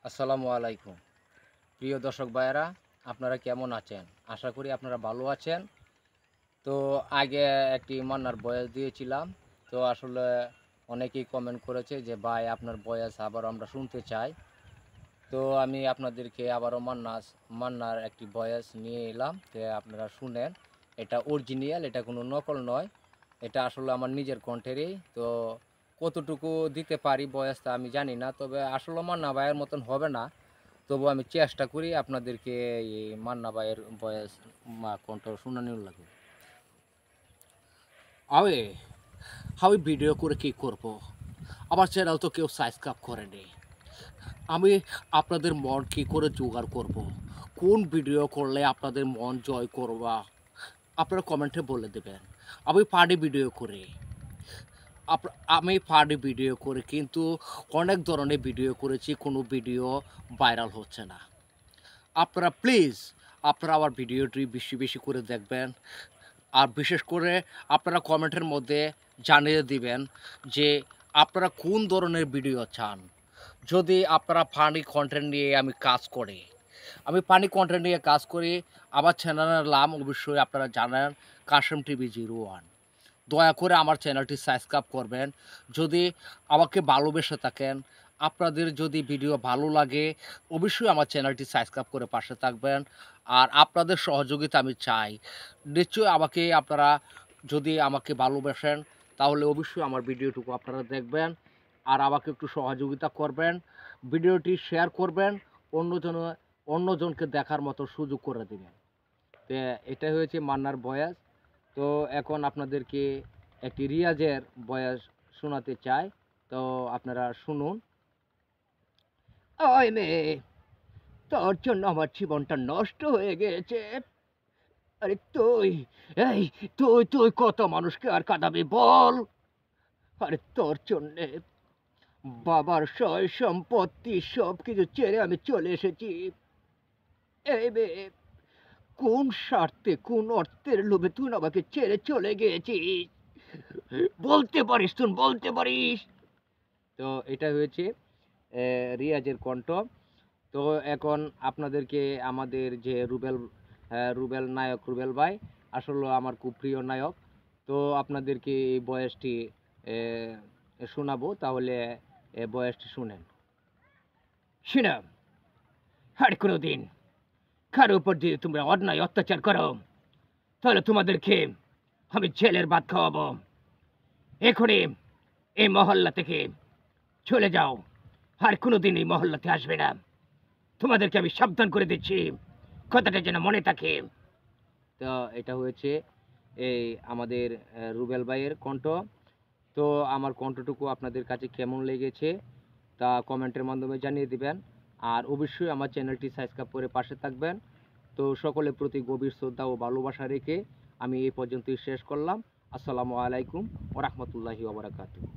আসসালামু আলাইকুম। প্রিয় দর্শক ভাইয়েরা, আপনারা কেমন আছেন? আশা করি আপনারা ভালো আছেন। তো আগে একটি মান্নার ভয়েস দিয়েছিলাম। তো আসলে অনেকেই কমেন্ট করেছে যে ভাই আপনার ভয়েস আবারও আমরা শুনতে চাই। তো আমি আপনাদেরকে আবারও মান্নার একটি ভয়েস নিয়ে এলাম। তো আপনারা শুনেন। এটা অরিজিনাল, এটা কোনো নকল নয়। এটা আসলে আমার নিজের কণ্ঠেরই। তো কতটুকু দিতে পারি ভয়েসটা আমি জানি না। তবে আসলে মান্না ভাইয়ের মতন হবে না। তবু আমি চেষ্টা করি আপনাদেরকে এই মান্না ভাইয়ের ভয়েস কণ্ঠ শোনানোর লাগে। আমি আমি ভিডিও করে কি করব? আমার চ্যানেল তো কেউ সাবস্ক্রাইব করেনি। আমি আপনাদের মন কি করে জোগাড় করব? কোন ভিডিও করলে আপনাদের মন জয় করবা? আপনারা কমেন্টে বলে দেবেন। আমি ফানি ভিডিও করি। আমি ফানি ভিডিও করি, কিন্তু অনেক ধরনের ভিডিও করেছি, কোনো ভিডিও ভাইরাল হচ্ছে না। আপনারা প্লিজ আমার ভিডিওটি বেশি বেশি করে দেখবেন। আর বিশেষ করে আপনারা কমেন্টের মধ্যে জানিয়ে দিবেন যে আপনারা কোন ধরনের ভিডিও চান। যদি আপনারা ফানি কন্টেন্ট নিয়ে আমি কাজ করি, আমি ফানি কন্টেন্ট নিয়ে কাজ করি। আমার চ্যানেলের নাম অবশ্যই আপনারা জানেন, কাশেম টিভি 01। দয়া করে আমার চ্যানেলটি সাবস্ক্রাইব করবেন। যদি আমাকে ভালোবেসে থাকেন, আপনাদের যদি ভিডিও ভালো লাগে, অবশ্যই আমার চ্যানেলটি সাবস্ক্রাইব করে পাশে থাকবেন। আর আপনাদের সহযোগিতা আমি চাই। নিশ্চয়ই আপনারা যদি আমাকে ভালোবাসেন, তাহলে অবশ্যই আমার ভিডিওটুকু আপনারা দেখবেন। আর আমাকে একটু সহযোগিতা করবেন। ভিডিওটি শেয়ার করবেন, অন্যজনকে দেখার মতো সুযোগ করে দিবেন। তো এটাই হয়েছে মান্নার ভয়েস। তো এখন আপনাদেরকে একটি রিয়াজের ভয়েস শোনাতে চাই। তো আপনারা শুনুন। ওই মেয়ে, তোর জন্য আমার জীবনটা নষ্ট হয়ে গেছে। আরে এই তুই কত মানুষকে আর কাঁদাবি বল? আরে তোর জন্যে বাবার সয় সম্পত্তি সব কিছু ছেড়ে আমি চলে এসেছি। এই মেয়ে, কোন স্বার্থে, কোন অর্থের লোভে তুই আমাকে ছেড়ে চলে গিয়েছিস? বলতে পারিস, তুই বলতে পারিস। তো এটা হয়েছে রিয়াজের কণ্ঠ। তো এখন আপনাদেরকে আমাদের যে রুবেল নায়ক, রুবেল ভাই আসলে আমার খুব প্রিয় নায়ক। তো আপনাদেরকে এই বয়সটি শোনাবো, তাহলে বয়সটি শুনেন। শুনো, আর কোনোদিন কারো উপর যদি তোমরা অন্যায় অত্যাচার করো, তাহলে তোমাদেরকে আমি জেলের ভাত খাওয়াবো। এখনই এই মহল্লা থেকে চলে যাও, আর কোনোদিন এই মহল্লাতে আসবে না। তোমাদেরকে আমি সাবধান করে দিচ্ছি, কথাটা যেন মনে থাকে। তো এটা হয়েছে এই আমাদের রুবেল ভাইয়ের কণ্ঠ। তো আমার কণ্ঠটুকু আপনাদের কাছে কেমন লেগেছে তা কমেন্টের মাধ্যমে জানিয়ে দিবেন। আর অবশ্যই আমার চ্যানেলটি সাবস্ক্রাইব করে পাশে থাকবেন। তো সকলের প্রতি গভীর শ্রদ্ধা ও ভালোবাসা রেখে আমি এই পর্যন্তই শেষ করলাম। আসসালামু আলাইকুম ওয়া রাহমাতুল্লাহি ওয়া বারাকাতুহু।